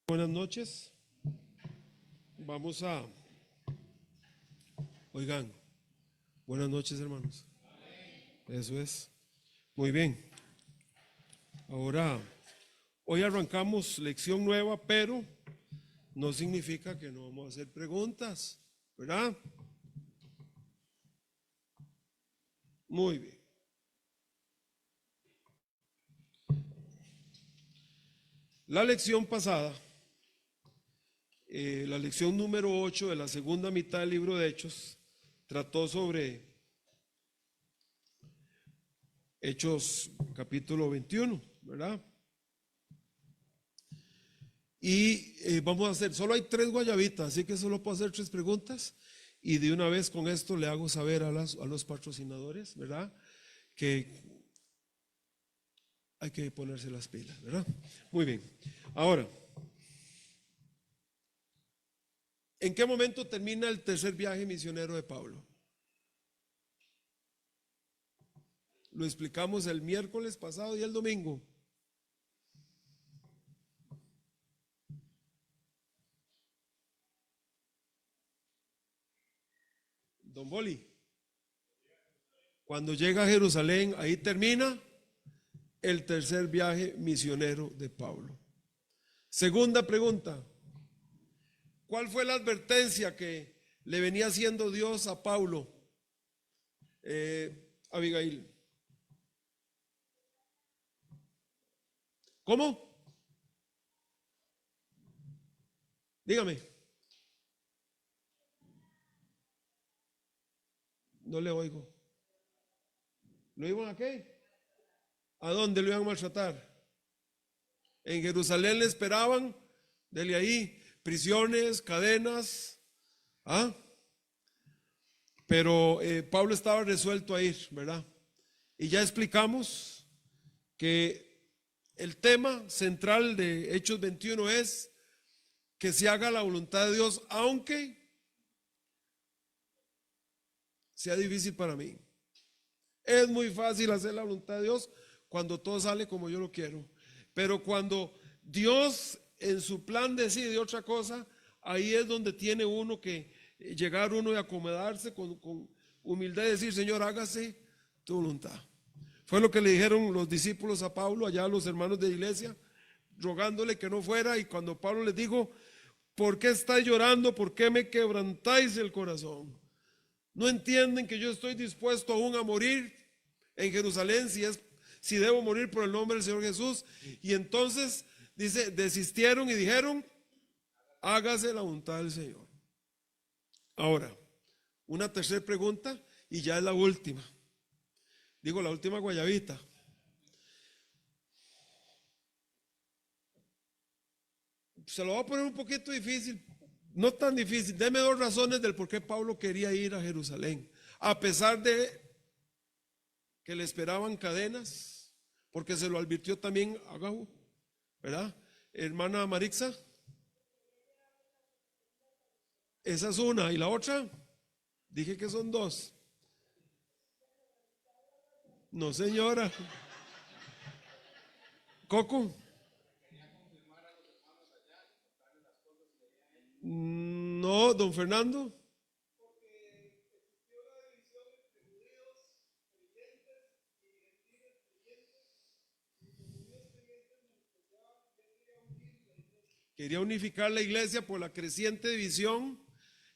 Buenas noches. Oigan, buenas noches, hermanos. Eso es. Muy bien. Hoy arrancamos lección nueva, pero no significa que no vamos a hacer preguntas, ¿verdad? Muy bien. La lección pasada, la lección número 8 de la segunda mitad del libro de Hechos, trató sobre Hechos capítulo 21, ¿verdad? Y vamos a hacer, solo hay 3 guayabitas, así que solo puedo hacer 3 preguntas. Y de una vez con esto le hago saber a los patrocinadores, ¿verdad? Que hay que ponerse las pilas, ¿verdad? Muy bien. Ahora, ¿en qué momento termina el tercer viaje misionero de Pablo? Lo explicamos el miércoles pasado y el domingo. Don Boli, cuando llega a Jerusalén, ahí termina el tercer viaje misionero de Pablo. Segunda pregunta, ¿cuál fue la advertencia que le venía haciendo Dios a Pablo? Abigail. ¿Cómo? Dígame. No le oigo. ¿Lo iban a qué? ¿A dónde lo iban a maltratar? En Jerusalén le esperaban, dele ahí, prisiones, cadenas. ¿Ah? Pero Pablo estaba resuelto a ir, ¿verdad? Y ya explicamos que el tema central de Hechos 21 es que se haga la voluntad de Dios, aunque sea difícil para mí. Es muy fácil hacer la voluntad de Dios cuando todo sale como yo lo quiero. Pero cuando Dios en su plan decide otra cosa, ahí es donde tiene uno que llegar uno y acomodarse con humildad y decir, Señor, hágase tu voluntad. Fue lo que le dijeron los discípulos a Pablo, allá los hermanos de la iglesia, rogándole que no fuera. Y cuando Pablo les dijo, ¿por qué estáis llorando? ¿Por qué me quebrantáis el corazón? ¿No entienden que yo estoy dispuesto aún a morir en Jerusalén si debo morir por el nombre del Señor Jesús? Y entonces dice, desistieron y dijeron, hágase la voluntad del Señor. Ahora, una tercera pregunta y ya es la última. Digo, la última guayabita. Se lo voy a poner un poquito difícil, no tan difícil. Deme 2 razones del por qué Pablo quería ir a Jerusalén, a pesar de que le esperaban cadenas, porque se lo advirtió también a Gabo, ¿verdad? Hermana Marixa, esa es una. ¿Y la otra? Dije que son 2. No, señora. Coco. No, don Fernando. Quería unificar la iglesia por la creciente división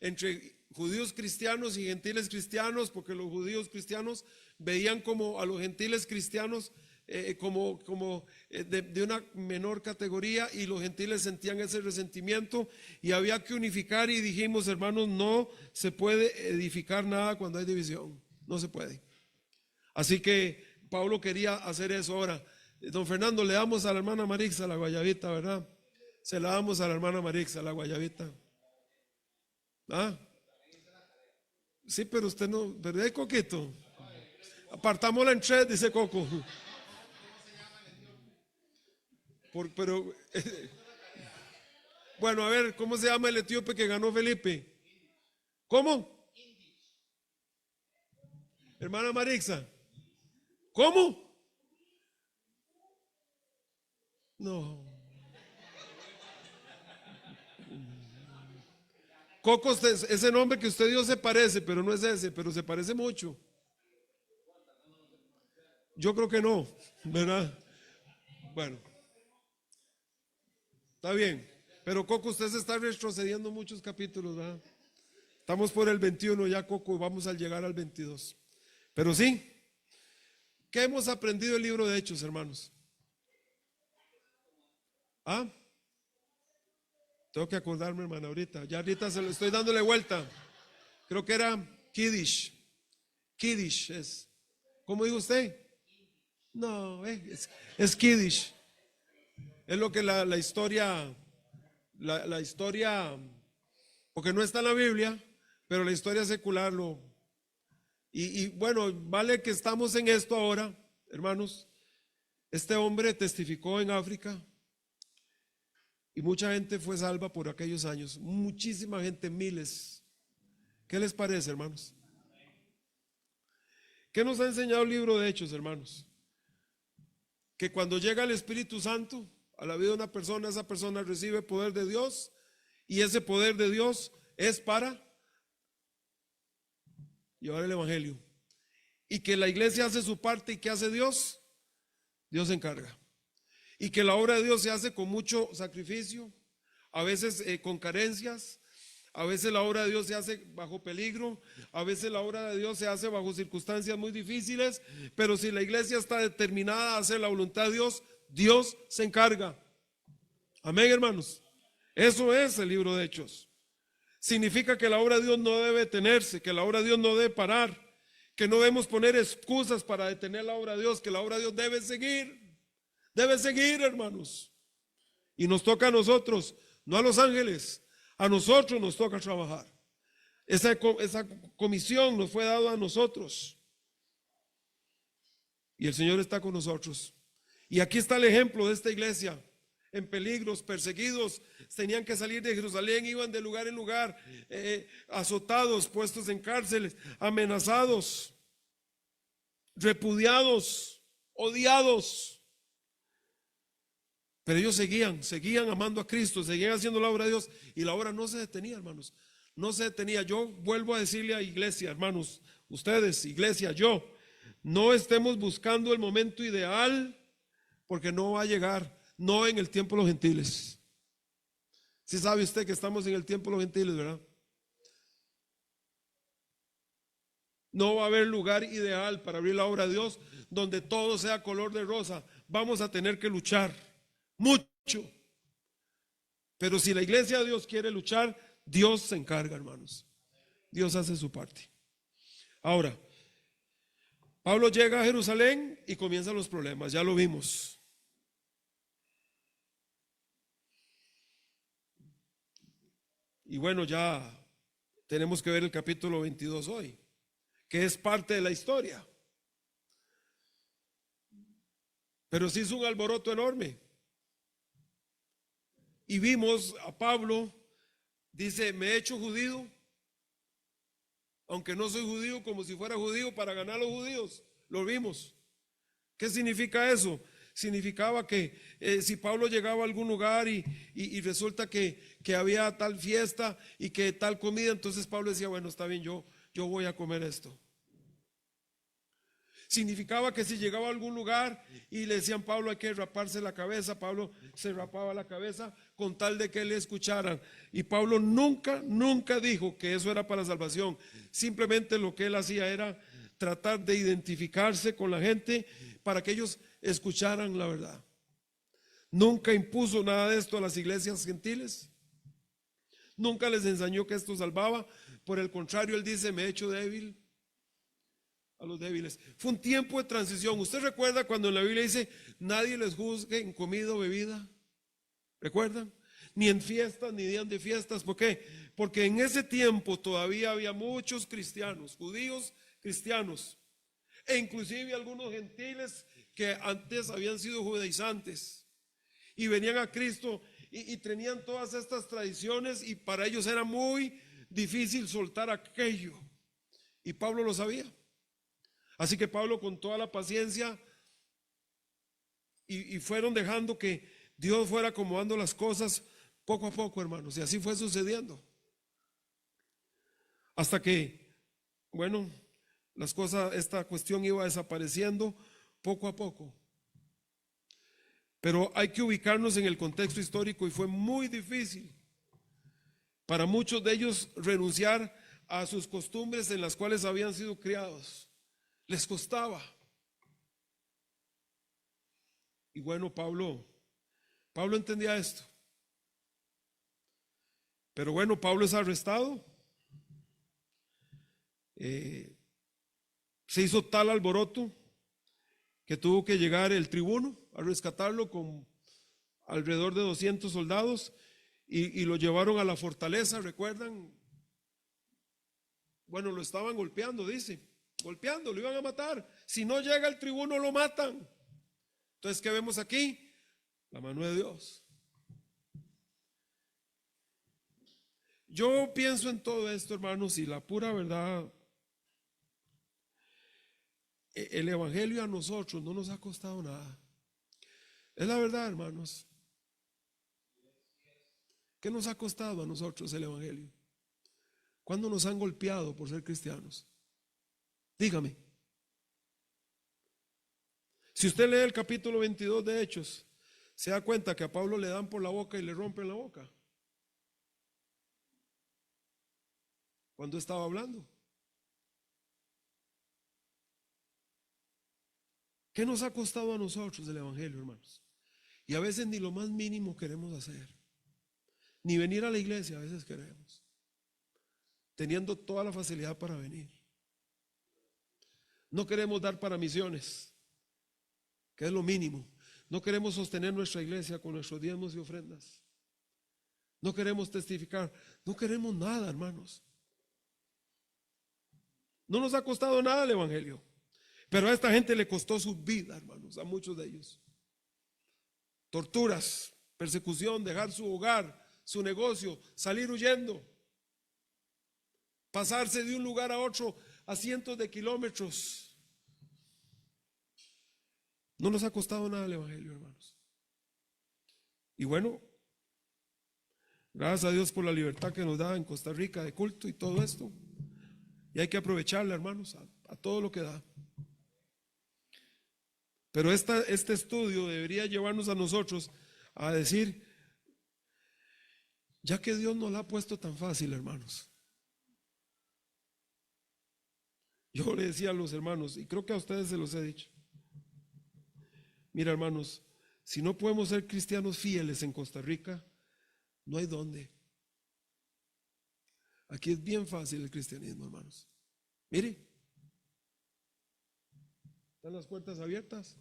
entre judíos cristianos y gentiles cristianos, porque los judíos cristianos veían como a los gentiles cristianos de una menor categoría, y los gentiles sentían ese resentimiento y había que unificar. Y dijimos, hermanos, no se puede edificar nada cuando hay división, no se puede. Así que Pablo quería hacer eso. Ahora, don Fernando, le damos a la hermana Marixa la guayabita, ¿verdad? Se la damos a la hermana Marixa la guayabita. ¿Ah? Sí, pero usted no, ¿verdad, Coquito? Apartámosla en 3, dice Coco. Pero, bueno, a ver, ¿cómo se llama el etíope que ganó Felipe? ¿Cómo? Hermana Marixa. ¿Cómo? No. Coco, ese nombre que usted dio se parece, pero no es ese, pero se parece mucho. Yo creo que no, ¿verdad? Bueno, está bien. Pero Coco, usted se está retrocediendo muchos capítulos, ¿verdad? Estamos por el 21 ya, Coco, y vamos a llegar al 22. Pero sí, ¿qué hemos aprendido del libro de Hechos, hermanos? ¿Ah? Tengo que acordarme, hermana, ahorita. Ya ahorita se lo estoy dándole vuelta. Creo que era Kiddush. Kiddush es. ¿Cómo dijo usted? No, es Kiddush. Es lo que la historia, la historia, porque no está en la Biblia, pero la historia secular lo. Y bueno, vale que estamos en esto ahora, hermanos. Este hombre testificó en África y mucha gente fue salva por aquellos años. Muchísima gente, miles. ¿Qué les parece, hermanos? ¿Qué nos ha enseñado el libro de Hechos, hermanos? Que cuando llega el Espíritu Santo a la vida de una persona, esa persona recibe poder de Dios y ese poder de Dios es para llevar el Evangelio. Y que la iglesia hace su parte y ¿qué hace Dios? Dios se encarga. Y que la obra de Dios se hace con mucho sacrificio, a veces con carencias, a veces la obra de Dios se hace bajo peligro, a veces la obra de Dios se hace bajo circunstancias muy difíciles, pero si la iglesia está determinada a hacer la voluntad de Dios, Dios se encarga. Amén, hermanos. Eso es el libro de Hechos. Significa que la obra de Dios no debe detenerse, que la obra de Dios no debe parar, que no debemos poner excusas para detener la obra de Dios, que la obra de Dios debe seguir, hermanos. Y nos toca a nosotros, no a los ángeles, a nosotros nos toca trabajar. Esa comisión nos fue dada a nosotros. Y el Señor está con nosotros. Y aquí está el ejemplo de esta iglesia. En peligros, perseguidos, tenían que salir de Jerusalén, iban de lugar en lugar, azotados, puestos en cárceles, amenazados, repudiados, odiados. Pero ellos seguían amando a Cristo, seguían haciendo la obra de Dios y la obra no se detenía, hermanos. No se detenía. Yo vuelvo a decirle a iglesia, hermanos, ustedes, iglesia, yo, no estemos buscando el momento ideal porque no va a llegar. No en el tiempo de los gentiles. Si sabe usted que estamos en el tiempo de los gentiles, ¿verdad? No va a haber lugar ideal para abrir la obra de Dios donde todo sea color de rosa. Vamos a tener que luchar mucho. Pero si la iglesia de Dios quiere luchar, Dios se encarga, hermanos. Dios hace su parte. Ahora, Pablo llega a Jerusalén y comienzan los problemas, ya lo vimos. Y bueno, ya tenemos que ver el capítulo 22 hoy, que es parte de la historia. Pero sí es un alboroto enorme. Y vimos a Pablo, dice, me he hecho judío, aunque no soy judío, como si fuera judío para ganar a los judíos. Lo vimos. ¿Qué significa eso? Significaba que si Pablo llegaba a algún lugar y resulta que había tal fiesta y que tal comida, entonces Pablo decía, bueno, está bien, yo voy a comer esto. Significaba que si llegaba a algún lugar y le decían, Pablo, hay que raparse la cabeza, Pablo se rapaba la cabeza con tal de que le escucharan. Y Pablo nunca dijo que eso era para salvación. Simplemente lo que él hacía era tratar de identificarse con la gente para que ellos escucharan la verdad. Nunca impuso nada de esto a las iglesias gentiles. Nunca les enseñó que esto salvaba. Por el contrario, él dice, me he hecho débil a los débiles. Fue un tiempo de transición. ¿Usted recuerda cuando en la Biblia dice, nadie les juzgue en comida o bebida? ¿Recuerdan? Ni en fiestas, ni días de fiestas. ¿Por qué? Porque en ese tiempo todavía había muchos cristianos, judíos cristianos, e inclusive algunos gentiles que antes habían sido judaizantes y venían a Cristo y tenían todas estas tradiciones y para ellos era muy difícil soltar aquello. Y Pablo lo sabía. Así que Pablo con toda la paciencia y fueron dejando que Dios fuera acomodando las cosas poco a poco, hermanos. Y así fue sucediendo. hasta que, bueno, las cosas, esta cuestión iba desapareciendo poco a poco. Pero hay que ubicarnos en el contexto histórico y fue muy difícil para muchos de ellos renunciar a sus costumbres en las cuales habían sido criados. Les costaba. Y bueno, Pablo entendía esto. Pero bueno, Pablo es arrestado. Se hizo tal alboroto que tuvo que llegar el tribuno a rescatarlo con alrededor de 200 soldados y lo llevaron a la fortaleza, ¿recuerdan? Bueno, lo estaban golpeando, dice, golpeando, lo iban a matar. Si no llega el tribuno, lo matan. Entonces, ¿qué vemos aquí? La mano de Dios. Yo pienso en todo esto, hermanos, y la pura verdad, el evangelio a nosotros no nos ha costado nada. Es la verdad, hermanos. ¿Qué nos ha costado a nosotros el evangelio? ¿Cuándo nos han golpeado por ser cristianos? Dígame. Si usted lee el capítulo 22 de Hechos, se da cuenta que a Pablo le dan por la boca y le rompen la boca cuando estaba hablando. ¿Qué nos ha costado a nosotros el evangelio, hermanos? Y a veces ni lo más mínimo queremos hacer, ni venir a la iglesia a veces queremos, teniendo toda la facilidad para venir. No queremos dar para misiones, que es lo mínimo. No queremos sostener nuestra iglesia con nuestros diezmos y ofrendas. No queremos testificar, no queremos nada, hermanos. No nos ha costado nada el evangelio, pero a esta gente le costó su vida, hermanos, a muchos de ellos. Torturas, persecución, dejar su hogar, su negocio, salir huyendo, pasarse de un lugar a otro a cientos de kilómetros. No nos ha costado nada el evangelio, hermanos. Y bueno, gracias a Dios por la libertad que nos da en Costa Rica de culto y todo esto. Y hay que aprovecharla, hermanos, a todo lo que da. Pero este estudio debería llevarnos a nosotros a decir, ya que Dios nos la ha puesto tan fácil, hermanos. Yo le decía a los hermanos, y creo que a ustedes se los he dicho, mira, hermanos, si no podemos ser cristianos fieles en Costa Rica, no hay dónde. Aquí es bien fácil el cristianismo, hermanos. Mire, están las puertas abiertas.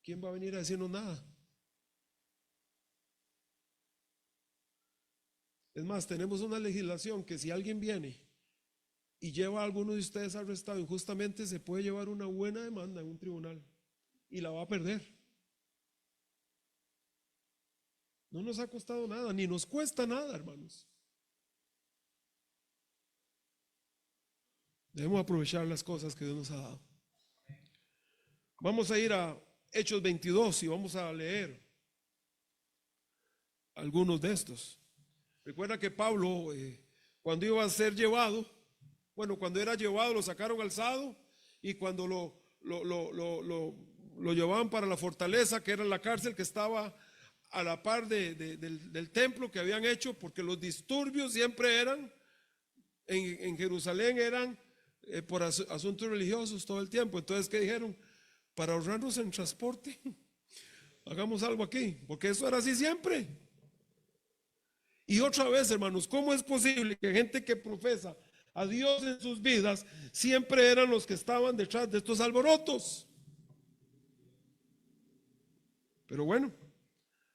¿Quién va a venir a decirnos nada? Es más, tenemos una legislación que si alguien viene y lleva a alguno de ustedes arrestado injustamente, se puede llevar una buena demanda en un tribunal y la va a perder. No nos ha costado nada, ni nos cuesta nada, hermanos. Debemos aprovechar las cosas que Dios nos ha dado. Vamos a ir a Hechos 22 y vamos a leer algunos de estos. Recuerda que Pablo, cuando iba a ser llevado, bueno, cuando era llevado lo sacaron alzado, y cuando lo llevaban para la fortaleza, que era la cárcel que estaba a la par del templo que habían hecho, porque los disturbios siempre eran, en Jerusalén eran por asuntos religiosos todo el tiempo. Entonces, ¿qué dijeron? Para ahorrarnos en transporte, hagamos algo aquí, porque eso era así siempre. Y otra vez, hermanos, ¿cómo es posible que gente que profesa a Dios en sus vidas siempre eran los que estaban detrás de estos alborotos? Pero bueno,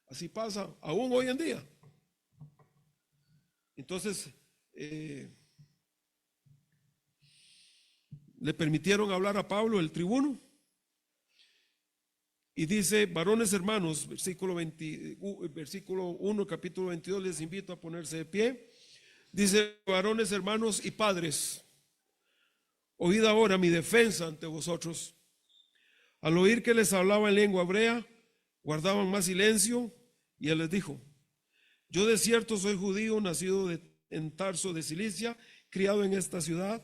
así pasa aún hoy en día. Entonces, le permitieron hablar a Pablo, el tribuno, y dice: varones hermanos, versículo 1, capítulo 22, les invito a ponerse de pie. Dice: varones hermanos y padres, oíd ahora mi defensa ante vosotros. Al oír que les hablaba en lengua hebrea, guardaban más silencio, y él les dijo: yo de cierto soy judío, nacido de en Tarso de Cilicia, criado en esta ciudad,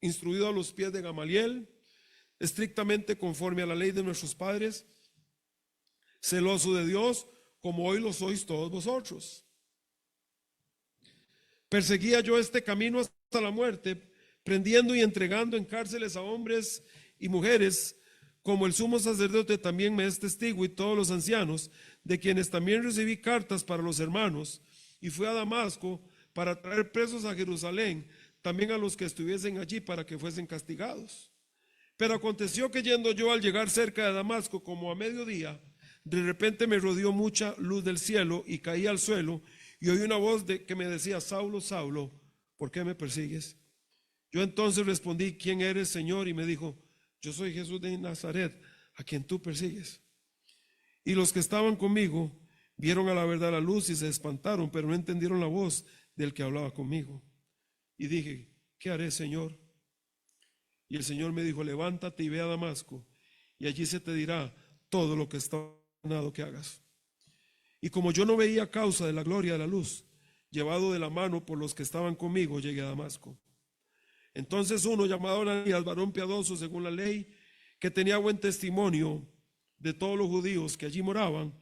instruido a los pies de Gamaliel, estrictamente conforme a la ley de nuestros padres, celoso de Dios, como hoy lo sois todos vosotros. Perseguía yo este camino hasta la muerte, prendiendo y entregando en cárceles a hombres y mujeres, como el sumo sacerdote también me es testigo, y todos los ancianos, de quienes también recibí cartas para los hermanos, y fui a Damasco para traer presos a Jerusalén, también a los que estuviesen allí, para que fuesen castigados. Pero aconteció que yendo yo, al llegar cerca de Damasco, como a mediodía, de repente me rodeó mucha luz del cielo, y caí al suelo, y oí una voz que me decía: Saulo, Saulo, ¿por qué me persigues? Yo entonces respondí: ¿quién eres, Señor? Y me dijo: yo soy Jesús de Nazaret, a quien tú persigues. Y los que estaban conmigo vieron a la verdad la luz y se espantaron, pero no entendieron la voz del que hablaba conmigo. Y dije: ¿qué haré, Señor? Y el Señor me dijo: levántate y ve a Damasco, y allí se te dirá todo lo que está ordenado que hagas. Y como yo no veía causa de la gloria de la luz, llevado de la mano por los que estaban conmigo, llegué a Damasco. Entonces uno, llamado Ananías, varón piadoso según la ley, que tenía buen testimonio de todos los judíos que allí moraban,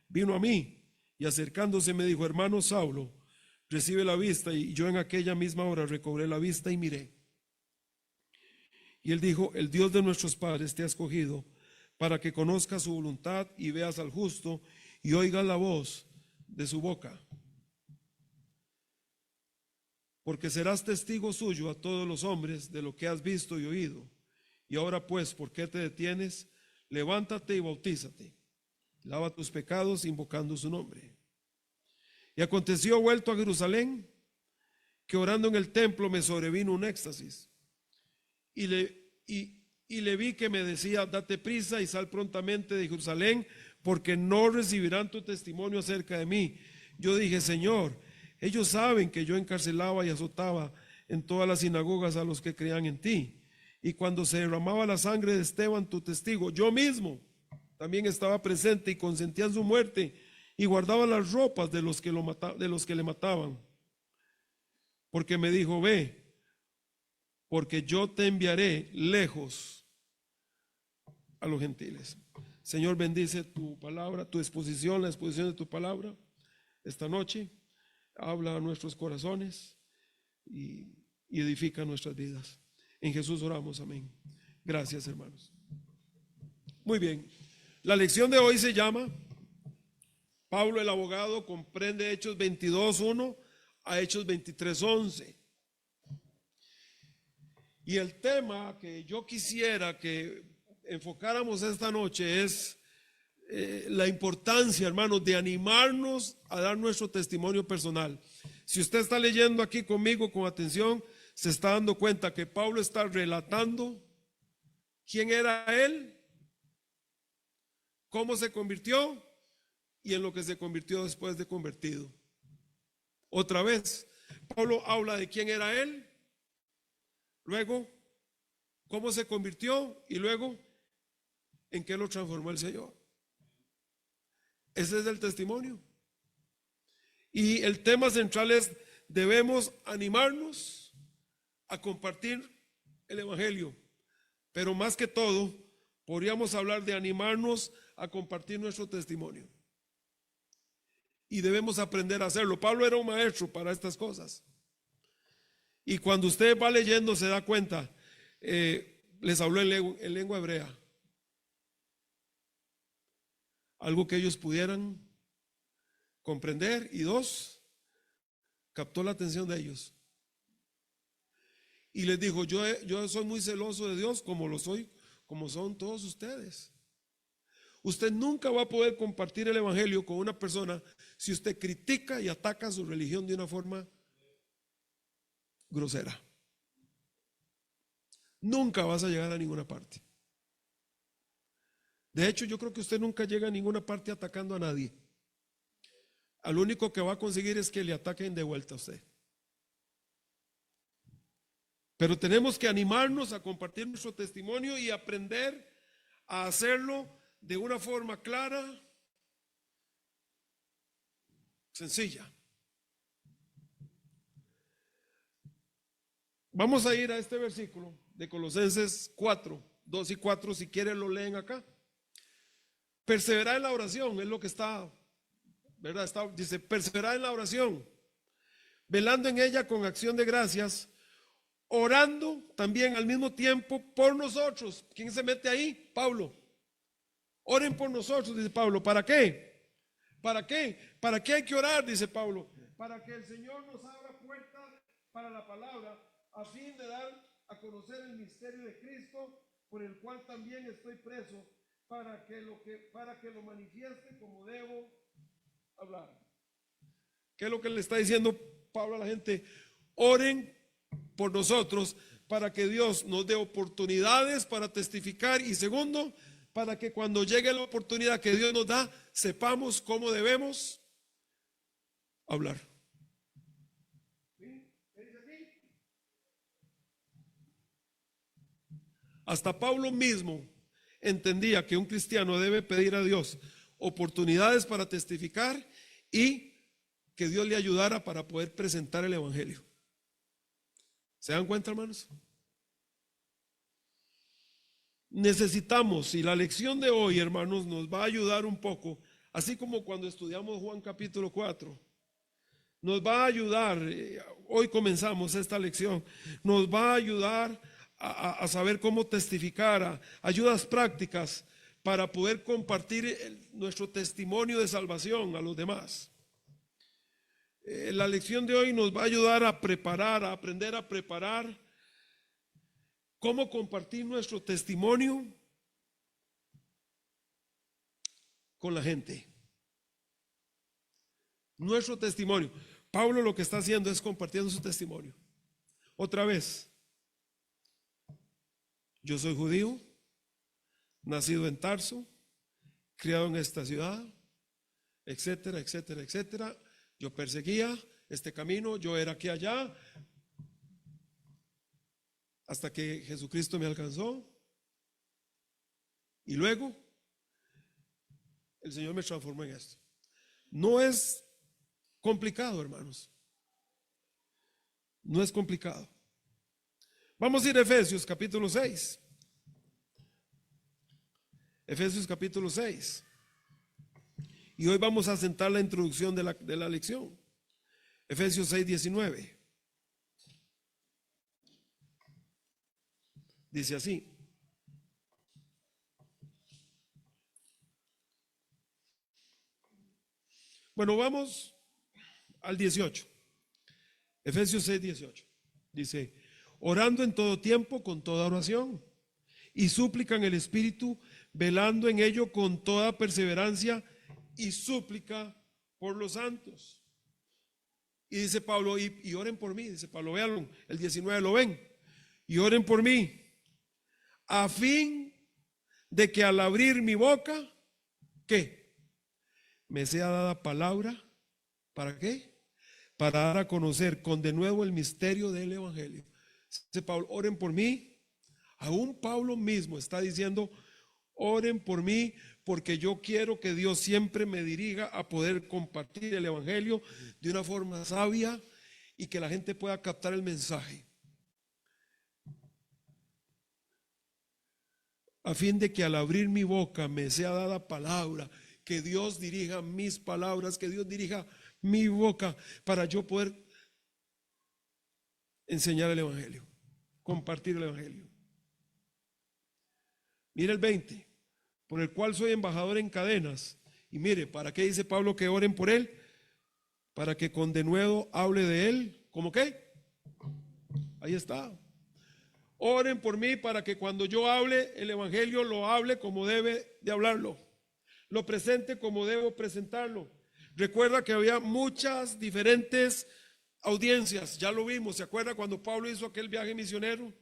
vino a mí y acercándose me dijo: hermano Saulo, recibe la vista. Y yo en aquella misma hora recobré la vista y miré. Y él dijo: el Dios de nuestros padres te ha escogido para que conozcas su voluntad y veas al justo y oigas la voz de su boca. Porque serás testigo suyo a todos los hombres de lo que has visto y oído. Y ahora pues, ¿por qué te detienes? Levántate y bautízate. Lava tus pecados invocando su nombre. Y aconteció, vuelto a Jerusalén, que orando en el templo me sobrevino un éxtasis. Y le vi que me decía: date prisa y sal prontamente de Jerusalén, porque no recibirán tu testimonio acerca de mí. Yo dije: Señor, ellos saben que yo encarcelaba y azotaba en todas las sinagogas a los que creían en ti. Y cuando se derramaba la sangre de Esteban, tu testigo, yo mismo también estaba presente y consentía en su muerte y guardaba las ropas de los que le mataban. Porque me dijo: ve, porque yo te enviaré lejos a los gentiles. Señor, bendice tu palabra, tu exposición, la exposición de tu palabra esta noche. Habla a nuestros corazones y edifica nuestras vidas. En Jesús oramos, amén. Gracias, hermanos. Muy bien, la lección de hoy se llama: Pablo el abogado comprende Hechos 22:1 a Hechos 23:11. Y el tema que yo quisiera que enfocáramos esta noche es la importancia, hermanos, de animarnos a dar nuestro testimonio personal. Si usted está leyendo aquí conmigo con atención, se está dando cuenta que Pablo está relatando quién era él, cómo se convirtió y en lo que se convirtió después de convertido. Otra vez, Pablo habla de quién era él, luego cómo se convirtió y luego en qué lo transformó el Señor. Ese es el testimonio. Y el tema central es: debemos animarnos a compartir el evangelio. Pero más que todo, podríamos hablar de animarnos a compartir nuestro testimonio. Y debemos aprender a hacerlo. Pablo era un maestro para estas cosas. Y cuando usted va leyendo se da cuenta, les habló en lengua hebrea. Algo que ellos pudieran comprender, y dos, captó la atención de ellos. Y les dijo: yo soy muy celoso de Dios, como lo soy, como son todos ustedes. Usted nunca va a poder compartir el evangelio con una persona si usted critica y ataca su religión de una forma grosera. Nunca vas a llegar a ninguna parte. De hecho, yo creo que usted nunca llega a ninguna parte atacando a nadie. Al único que va a conseguir es que le ataquen de vuelta a usted. Pero tenemos que animarnos a compartir nuestro testimonio y aprender a hacerlo de una forma clara, sencilla. Vamos a ir a este versículo de Colosenses 4, 2 y 4, si quieren lo leen acá. Perseverar en la oración es lo que está, ¿verdad? Dice, perseverar en la oración, velando en ella con acción de gracias, orando también al mismo tiempo por nosotros. ¿Quién se mete ahí? Pablo. Oren por nosotros, dice Pablo. ¿Para qué? ¿Para qué? ¿Para qué hay que orar? Dice Pablo. Para que el Señor nos abra puertas para la palabra, a fin de dar a conocer el misterio de Cristo, por el cual también estoy preso, para que lo manifieste como debo hablar. ¿Qué es lo que le está diciendo Pablo a la gente? Oren por nosotros para que Dios nos dé oportunidades para testificar, y segundo, para que cuando llegue la oportunidad que Dios nos da, sepamos cómo debemos hablar. Hasta Pablo mismo entendía que un cristiano debe pedir a Dios oportunidades para testificar y que Dios le ayudara para poder presentar el evangelio. ¿Se dan cuenta, hermanos? Necesitamos, y la lección de hoy, hermanos, nos va a ayudar un poco, así como cuando estudiamos Juan capítulo 4, nos va a ayudar, hoy comenzamos esta lección, nos va a ayudar a saber cómo testificar, ayudas prácticas para poder compartir nuestro testimonio de salvación a los demás. La lección de hoy nos va a ayudar a preparar, a aprender a preparar cómo compartir nuestro testimonio con la gente. Nuestro testimonio. Pablo lo que está haciendo es compartiendo su testimonio. Otra vez, yo soy judío, nacido en Tarso, criado en esta ciudad, etcétera, etcétera, etcétera. Yo perseguía este camino, yo era aquí allá, hasta que Jesucristo me alcanzó. Y luego el Señor me transformó en esto. No es complicado, hermanos. No es complicado. Vamos a ir a Efesios capítulo 6. Efesios capítulo 6. Y hoy vamos a sentar la introducción de la lección. Efesios 6, 19. Dice así. Bueno, vamos al 18. Efesios 6, 18. Dice, orando en todo tiempo con toda oración y súplica en el Espíritu, velando en ello con toda perseverancia y súplica por los santos. Y dice Pablo, y oren por mí, dice Pablo, véanlo, el 19 lo ven, y oren por mí, a fin de que al abrir mi boca, ¿qué? Me sea dada palabra, ¿para qué? Para dar a conocer con de nuevo el misterio del evangelio. Dice Pablo, oren por mí. Aún Pablo mismo está diciendo, oren por mí, porque yo quiero que Dios siempre me dirija a poder compartir el evangelio de una forma sabia y que la gente pueda captar el mensaje. A fin de que al abrir mi boca me sea dada palabra, que Dios dirija mis palabras, que Dios dirija mi boca para yo poder enseñar el evangelio, compartir el evangelio. Mire el 20, por el cual soy embajador en cadenas. Y mire, ¿para qué dice Pablo que oren por él? Para que con denuedo hable de él. ¿Cómo qué? Ahí está. Oren por mí para que cuando yo hable el evangelio lo hable como debe de hablarlo, lo presente como debo presentarlo. Recuerda que había muchas diferentes audiencias, ya lo vimos. ¿Se acuerda cuando Pablo hizo aquel viaje misionero?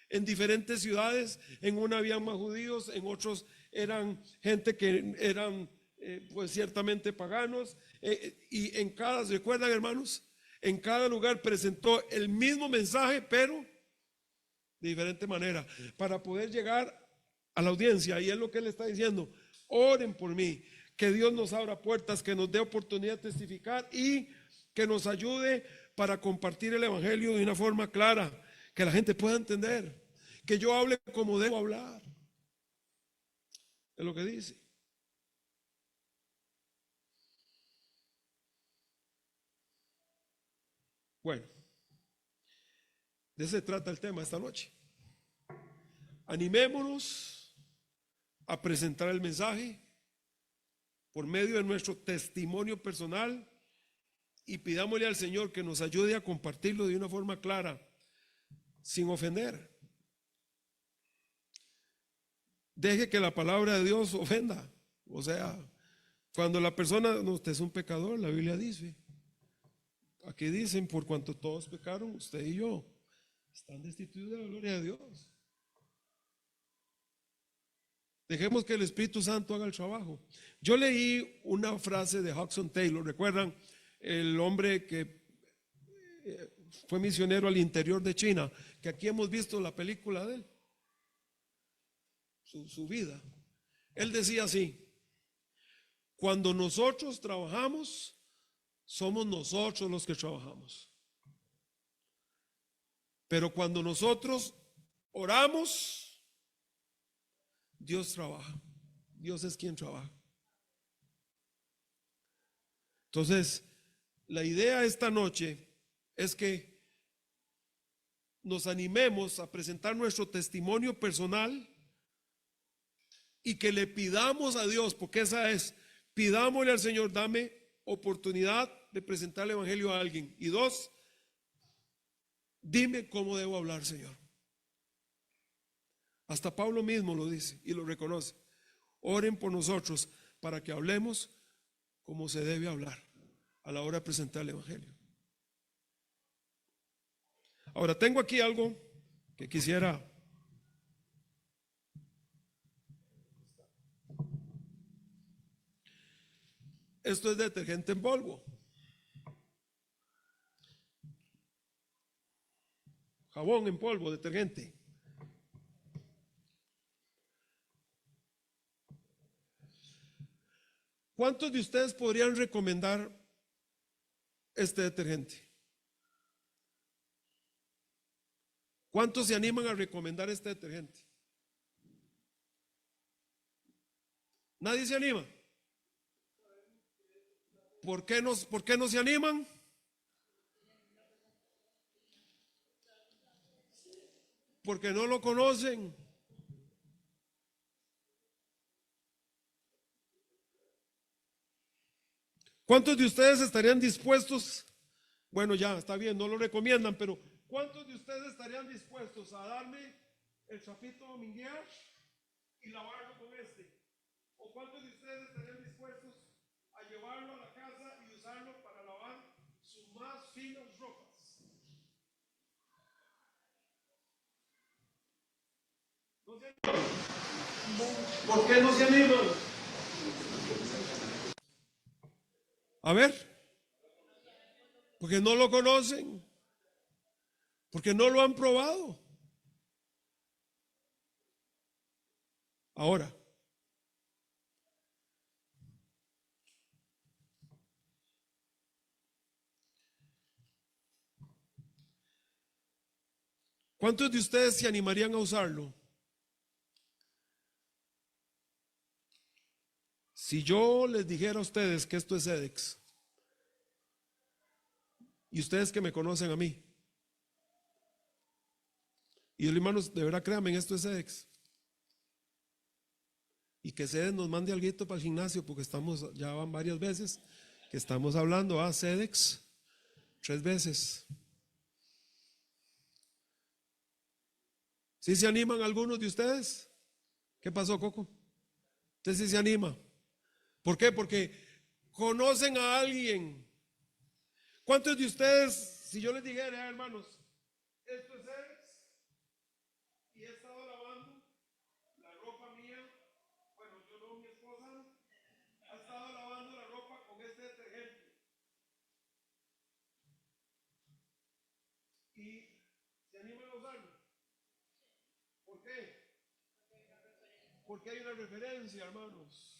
En diferentes ciudades, en una había más judíos, en otros eran gente que eran pues ciertamente paganos, y en cada, ¿recuerdan, hermanos? En cada lugar presentó el mismo mensaje, pero de diferente manera, para poder llegar a la audiencia. Y es lo que él está diciendo, oren por mí, que Dios nos abra puertas, que nos dé oportunidad de testificar y que nos ayude para compartir el evangelio de una forma clara, que la gente pueda entender, que yo hable como debo hablar. Es lo que dice. Bueno, de eso se trata el tema esta noche. Animémonos a presentar el mensaje por medio de nuestro testimonio personal y pidámosle al Señor que nos ayude a compartirlo de una forma clara, sin ofender. Deje que la palabra de Dios ofenda. O sea, cuando la persona, no, usted es un pecador, la Biblia dice. Aquí dicen, por cuanto todos pecaron, usted y yo están destituidos de la gloria de Dios. Dejemos que el Espíritu Santo haga el trabajo. Yo leí una frase de Hudson Taylor, ¿recuerdan? El hombre que fue misionero al interior de China, que aquí hemos visto la película de él, su vida. Él decía así: cuando nosotros trabajamos, somos nosotros los que trabajamos. Pero cuando nosotros oramos, Dios trabaja. Dios es quien trabaja. Entonces, la idea esta noche es que nos animemos a presentar nuestro testimonio personal y que le pidamos a Dios, porque esa es, pidámosle al Señor, dame oportunidad de presentar el evangelio a alguien. Y dos, dime cómo debo hablar, Señor. Hasta Pablo mismo lo dice y lo reconoce. Oren por nosotros para que hablemos como se debe hablar a la hora de presentar el evangelio. Ahora tengo aquí algo que quisiera. Esto es detergente en polvo. Jabón en polvo, detergente. ¿Cuántos de ustedes podrían recomendar este detergente? ¿Cuántos se animan a recomendar este detergente? ¿Nadie se anima? ¿Por qué no se animan? Porque no lo conocen. ¿Cuántos de ustedes estarían dispuestos? Bueno, ya está bien, no lo recomiendan, pero ¿cuántos de ustedes estarían dispuestos a darme el chapito dominguear y lavarlo con este? ¿O cuántos de ustedes estarían dispuestos a llevarlo a la casa y usarlo para lavar sus más finas ropas? ¿No se animan? ¿Por qué no se animan? A ver, porque no lo conocen, porque no lo han probado. Ahora, ¿cuántos de ustedes se animarían a usarlo? Si yo les dijera a ustedes que esto es Sedex, y ustedes que me conocen a mí, y hermanos, de verdad créanme, esto es Sedex, y que Sedex nos mande algo para el gimnasio, porque ya van varias veces que estamos hablando a Sedex, 3 veces. ¿Sí se animan algunos de ustedes? ¿Qué pasó, Coco? ¿Usted sí se anima? ¿Por qué? Porque conocen a alguien. ¿Cuántos de ustedes, si yo les dijera, hermanos, esto es Sedex, y he estado lavando la ropa mía, bueno, yo no, mi esposa, ha estado lavando la ropa con este detergente, y se animan a usarlo? ¿Por qué? Porque hay una referencia, hermanos.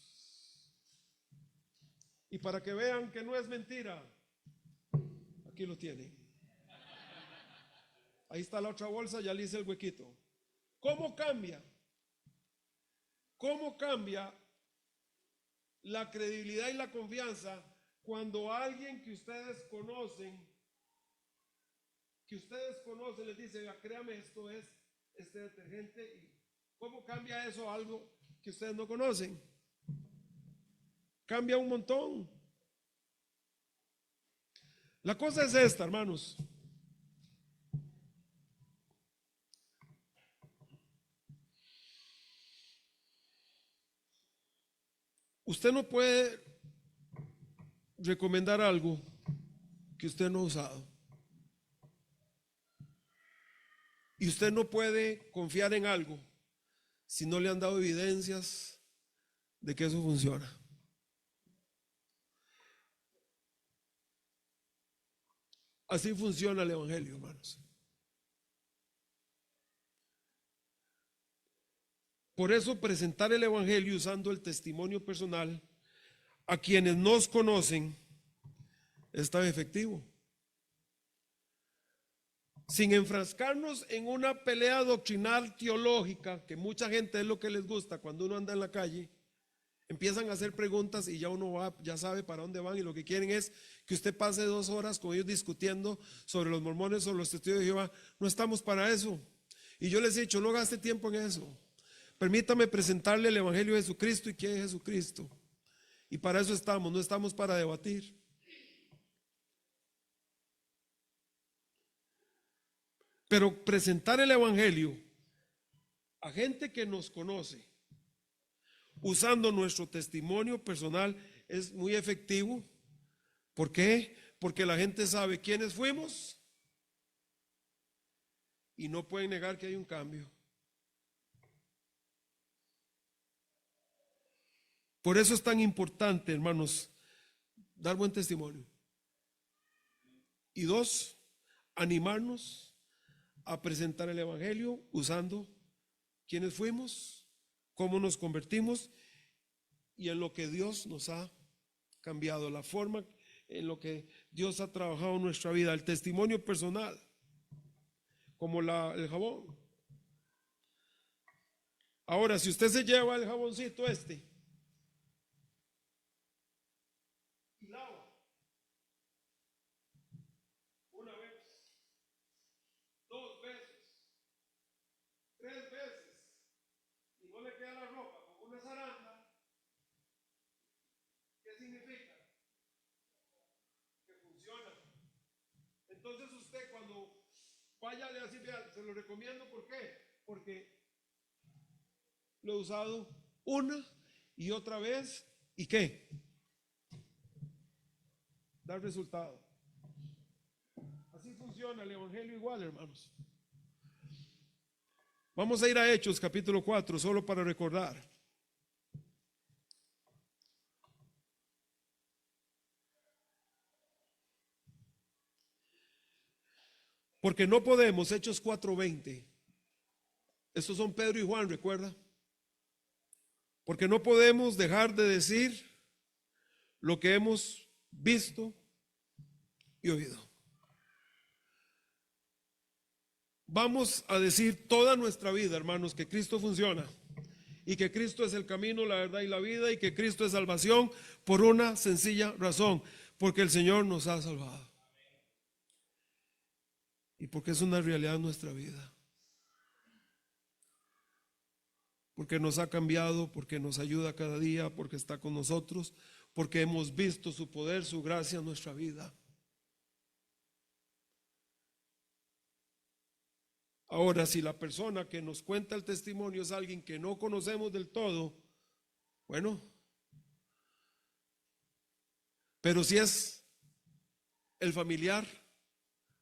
Y para que vean que no es mentira, aquí lo tienen. Ahí está la otra bolsa, ya le hice el huequito. ¿Cómo cambia? ¿Cómo cambia la credibilidad y la confianza cuando alguien que ustedes conocen les dice, "Vea, créame, esto es este detergente"? ¿Y cómo cambia eso a algo que ustedes no conocen? Cambia un montón. La cosa es esta, hermanos. Usted no puede recomendar algo que usted no ha usado. Y usted no puede confiar en algo si no le han dado evidencias de que eso funciona. Así funciona el Evangelio, hermanos. Por eso presentar el Evangelio usando el testimonio personal a quienes nos conocen es tan efectivo. Sin enfrascarnos en una pelea doctrinal teológica, que mucha gente es lo que les gusta cuando uno anda en la calle, empiezan a hacer preguntas y ya uno va, ya sabe para dónde van, y lo que quieren es que usted pase 2 horas con ellos discutiendo sobre los mormones, sobre los testigos de Jehová. No estamos para eso. Y yo les he dicho, no gaste tiempo en eso. Permítame presentarle el Evangelio de Jesucristo y quién es Jesucristo. Y para eso estamos, no estamos para debatir. Pero presentar el Evangelio a gente que nos conoce, usando nuestro testimonio personal, es muy efectivo. ¿Por qué? Porque la gente sabe quiénes fuimos y no pueden negar que hay un cambio. Por eso es tan importante, hermanos, dar buen testimonio. Y 2, animarnos a presentar el Evangelio usando quiénes fuimos, cómo nos convertimos y en lo que Dios nos ha cambiado, la forma en lo que Dios ha trabajado en nuestra vida, el testimonio personal, como el jabón. Ahora, si usted se lleva el jaboncito y lava una vez, 2 veces, 3 veces, y no le queda la ropa con una zaranda, ¿qué significa? Que funciona. Entonces usted, cuando vaya a decir, vea, se lo recomiendo, ¿por qué? Porque lo he usado una y otra vez, ¿y qué? Da resultado. Así funciona el Evangelio igual, hermanos. Vamos a ir a Hechos capítulo 4, solo para recordar. Porque no podemos, Hechos 4:20. Estos son Pedro y Juan, recuerda. Porque no podemos dejar de decir lo que hemos visto y oído. Vamos a decir toda nuestra vida, hermanos, que Cristo funciona y que Cristo es el camino, la verdad y la vida, y que Cristo es salvación por una sencilla razón, porque el Señor nos ha salvado y porque es una realidad en nuestra vida, porque nos ha cambiado, porque nos ayuda cada día, porque está con nosotros, porque hemos visto su poder, su gracia en nuestra vida. Ahora, si la persona que nos cuenta el testimonio es alguien que no conocemos del todo, bueno, pero si es el familiar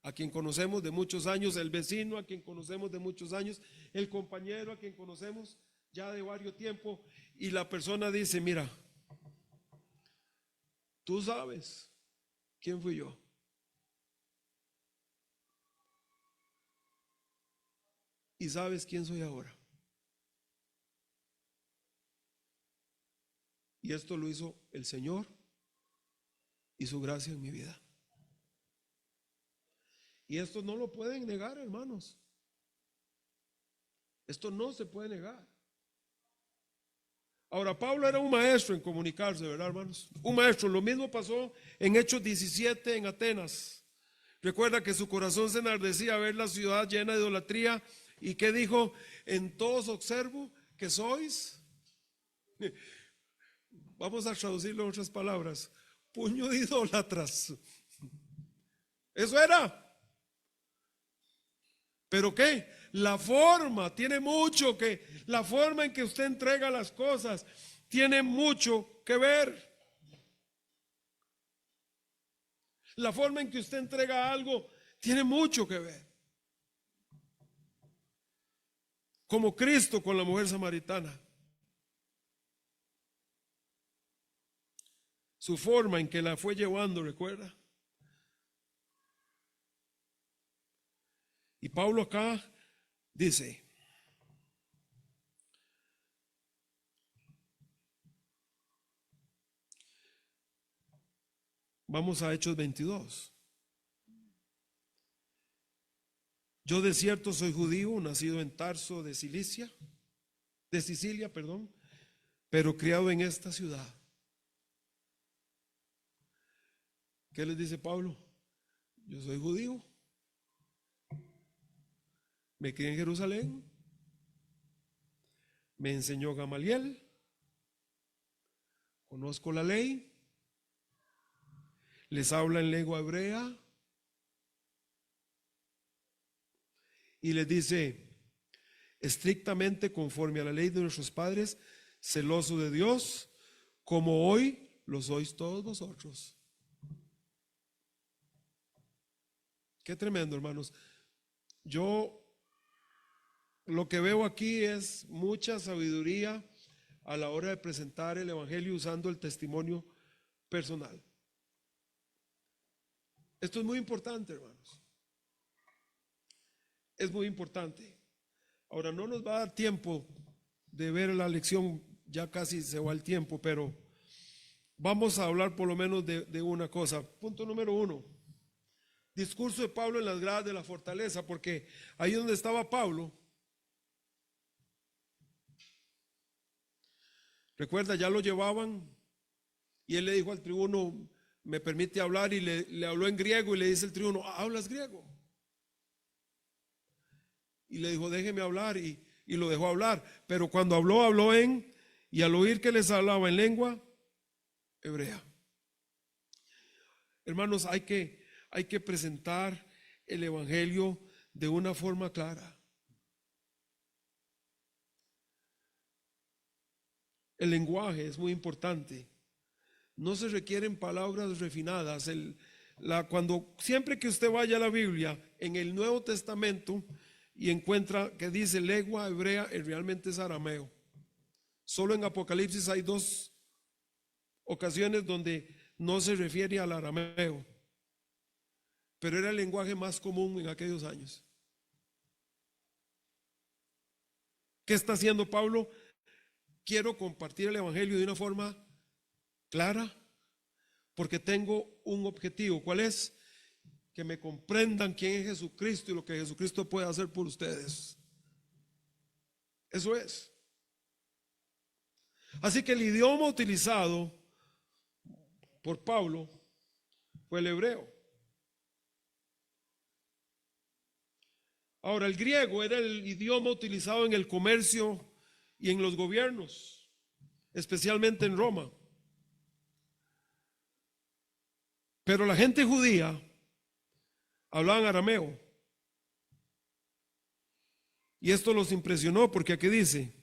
a quien conocemos de muchos años, el vecino a quien conocemos de muchos años, el compañero a quien conocemos ya de varios tiempo, y la persona dice, mira, tú sabes quién fui yo. Y sabes quién soy ahora. Y esto lo hizo el Señor y su gracia en mi vida. Y esto no lo pueden negar, hermanos. Esto no se puede negar. Ahora, Pablo era un maestro en comunicarse, ¿verdad, hermanos? Un maestro. Lo mismo pasó en Hechos 17 en Atenas. Recuerda que su corazón se enardecía a ver la ciudad llena de idolatría. ¿Y qué dijo? En todos observo que sois, vamos a traducirlo en otras palabras, puño de idólatras. Eso era. ¿Pero qué? La forma tiene mucho que, la forma en que usted entrega las cosas tiene mucho que ver. La forma en que usted entrega algo tiene mucho que ver. Como Cristo con la mujer samaritana. Su forma en que la fue llevando, ¿recuerda? Y Pablo acá dice, vamos a Hechos 22. Yo de cierto soy judío, nacido en Tarso de Sicilia, pero criado en esta ciudad. ¿Qué les dice Pablo? Yo soy judío, me crié en Jerusalén, me enseñó Gamaliel, conozco la ley, les habla en lengua hebrea y les dice, estrictamente conforme a la ley de nuestros padres, celoso de Dios, como hoy lo sois todos vosotros. Qué tremendo, hermanos. Yo lo que veo aquí es mucha sabiduría a la hora de presentar el evangelio usando el testimonio personal. Esto es muy importante, hermanos. Es muy importante. Ahora no nos va a dar tiempo de ver la lección, ya casi se va el tiempo, pero vamos a hablar por lo menos de una cosa. Punto número 1. Discurso de Pablo en las gradas de la fortaleza, porque ahí donde estaba Pablo, recuerda, ya lo llevaban y él le dijo al tribuno, me permite hablar, y le habló en griego y le dice el tribuno, ¿hablas griego? Y le dijo, déjeme hablar, y lo dejó hablar, pero cuando habló y al oír que les hablaba en lengua hebrea. Hermanos, hay que presentar el evangelio de una forma clara. El lenguaje es muy importante. No se requieren palabras refinadas. Siempre que usted vaya a la Biblia, en el Nuevo Testamento, y encuentra que dice lengua hebrea, realmente es arameo. Solo en Apocalipsis hay 2 ocasiones donde no se refiere al arameo, pero era el lenguaje más común en aquellos años. ¿Qué está haciendo Pablo? Quiero compartir el evangelio de una forma clara, porque tengo un objetivo. ¿Cuál es? Que me comprendan quién es Jesucristo y lo que Jesucristo puede hacer por ustedes. Eso es. Así que el idioma utilizado por Pablo fue el hebreo. Ahora, el griego era el idioma utilizado en el comercio y en los gobiernos, especialmente en Roma. Pero la gente judía hablaban arameo. Y esto los impresionó porque aquí dice,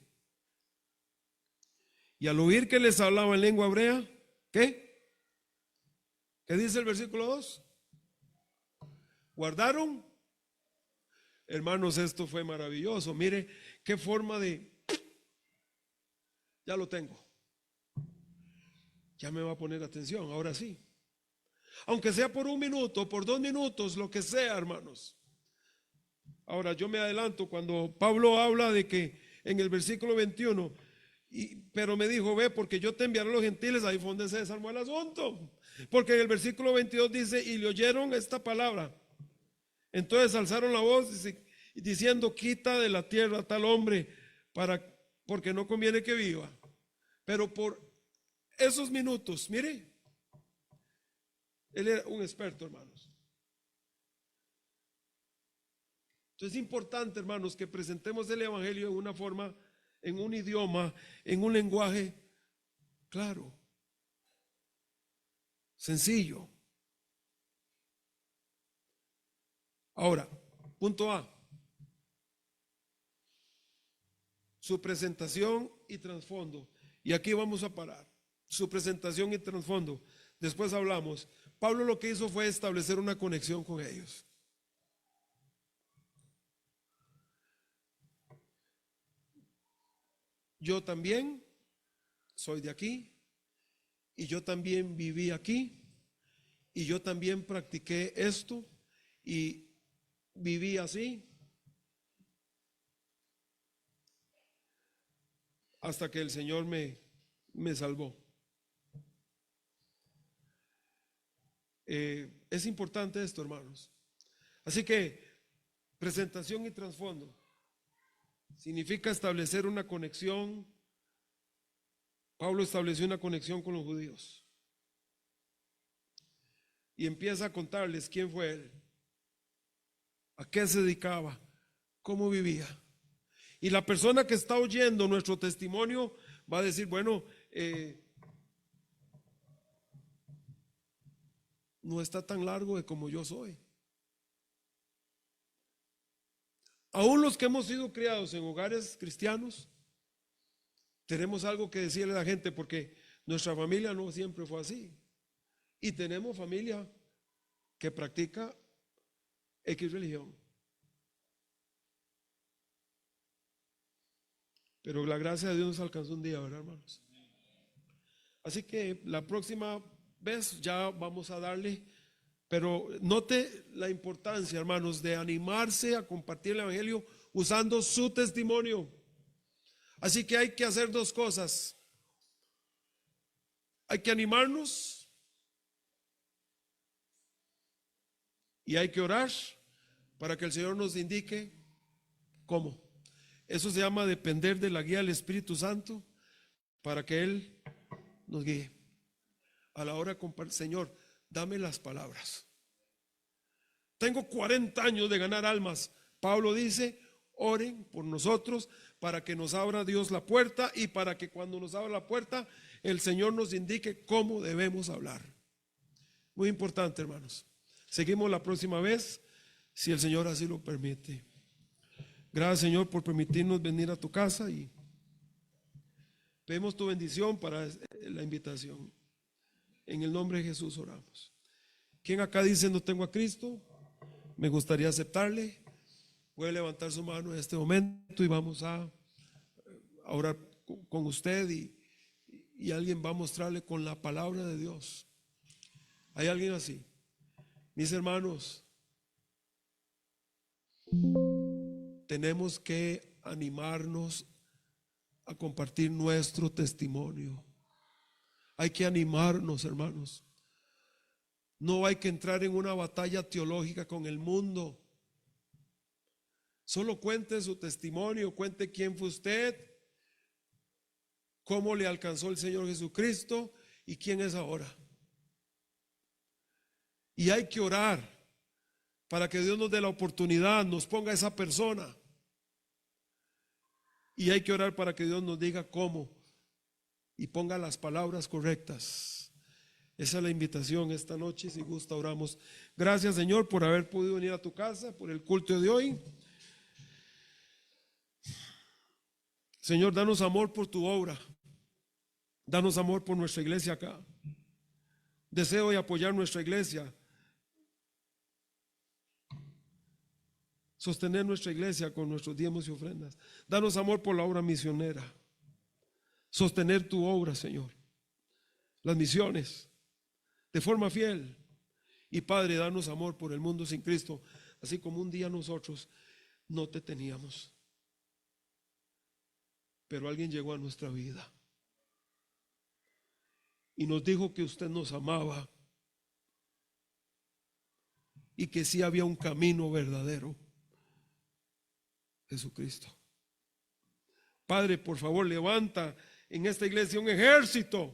y al oír que les hablaba en lengua hebrea, ¿qué? ¿Qué dice el versículo 2? ¿Guardaron? Hermanos, esto fue maravilloso. Mire qué forma ya lo tengo. Ya me va a poner atención, ahora sí. Aunque sea por 1 minuto, por 2 minutos, lo que sea, hermanos. Ahora yo me adelanto cuando Pablo habla de que en el versículo 21, pero me dijo, ve, porque yo te enviaré a los gentiles. Ahí fue donde se desarmó el asunto, porque en el versículo 22 dice, y le oyeron esta palabra, Entonces alzaron la voz diciendo: quita de la tierra a tal hombre, porque no conviene que viva. Pero por esos minutos, mire, él era un experto, hermanos. Entonces es importante, hermanos, que presentemos el evangelio en una forma, en un idioma, en un lenguaje claro, sencillo. Ahora, punto A: su presentación y trasfondo. Y aquí vamos a parar. Su presentación y trasfondo. Después hablamos. Pablo lo que hizo fue establecer una conexión con ellos. Yo también soy de aquí, y yo también viví aquí, y yo también practiqué esto, y viví así, hasta que el Señor me salvó. Es importante esto, hermanos. Así que presentación y trasfondo significa establecer una conexión. Pablo estableció una conexión con los judíos y empieza a contarles quién fue él, a qué se dedicaba, cómo vivía. Y la persona que está oyendo nuestro testimonio va a decir: bueno, no está tan largo de como yo soy. Aún los que hemos sido criados en hogares cristianos, tenemos algo que decirle a la gente, porque nuestra familia no siempre fue así. Y tenemos familia que practica X religión. Pero la gracia de Dios nos alcanzó un día, ¿verdad, hermanos? Así que la próxima vez ya vamos a darle, pero note la importancia, hermanos, de animarse a compartir el evangelio usando su testimonio. Así que hay que hacer dos cosas. Hay que animarnos y hay que orar para que el Señor nos indique cómo. Eso se llama depender de la guía del Espíritu Santo, para que Él nos guíe. A la hora de compartir: Señor, dame las palabras. Tengo 40 años de ganar almas. Pablo dice: oren por nosotros para que nos abra Dios la puerta, y para que cuando nos abra la puerta el Señor nos indique cómo debemos hablar. Muy importante, hermanos. Seguimos la próxima vez, si el Señor así lo permite. Gracias, Señor, por permitirnos venir a tu casa, y pedimos tu bendición para la invitación. En el nombre de Jesús oramos. ¿Quién acá dice: no tengo a Cristo? Me gustaría aceptarle. Puede levantar su mano en este momento y vamos a orar con usted, y alguien va a mostrarle con la palabra de Dios. ¿Hay alguien así? Mis hermanos, tenemos que animarnos a compartir nuestro testimonio. Hay que animarnos, hermanos. No hay que entrar en una batalla teológica con el mundo. Solo cuente su testimonio, cuente quién fue usted, cómo le alcanzó el Señor Jesucristo y quién es ahora. Y hay que orar para que Dios nos dé la oportunidad, nos ponga esa persona. Y hay que orar para que Dios nos diga cómo y ponga las palabras correctas. Esa es la invitación esta noche. Si gusta, oramos. Gracias, Señor, por haber podido venir a tu casa, por el culto de hoy. Señor, danos amor por tu obra. Danos amor por nuestra iglesia acá. Deseo y apoyar nuestra iglesia. Sostener nuestra iglesia con nuestros diezmos y ofrendas. Danos amor por la obra misionera. Sostener tu obra, Señor. Las misiones de forma fiel. Y Padre, danos amor por el mundo sin Cristo, así como un día nosotros no te teníamos, pero alguien llegó a nuestra vida y nos dijo que usted nos amaba y que sí había un camino verdadero, Jesucristo. Padre, por favor, levanta en esta iglesia un ejército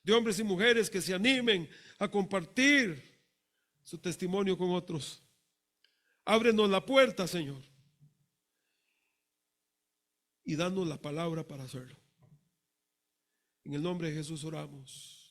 de hombres y mujeres que se animen a compartir su testimonio con otros. Ábrenos la puerta, Señor, y danos la palabra para hacerlo. En el nombre de Jesús oramos.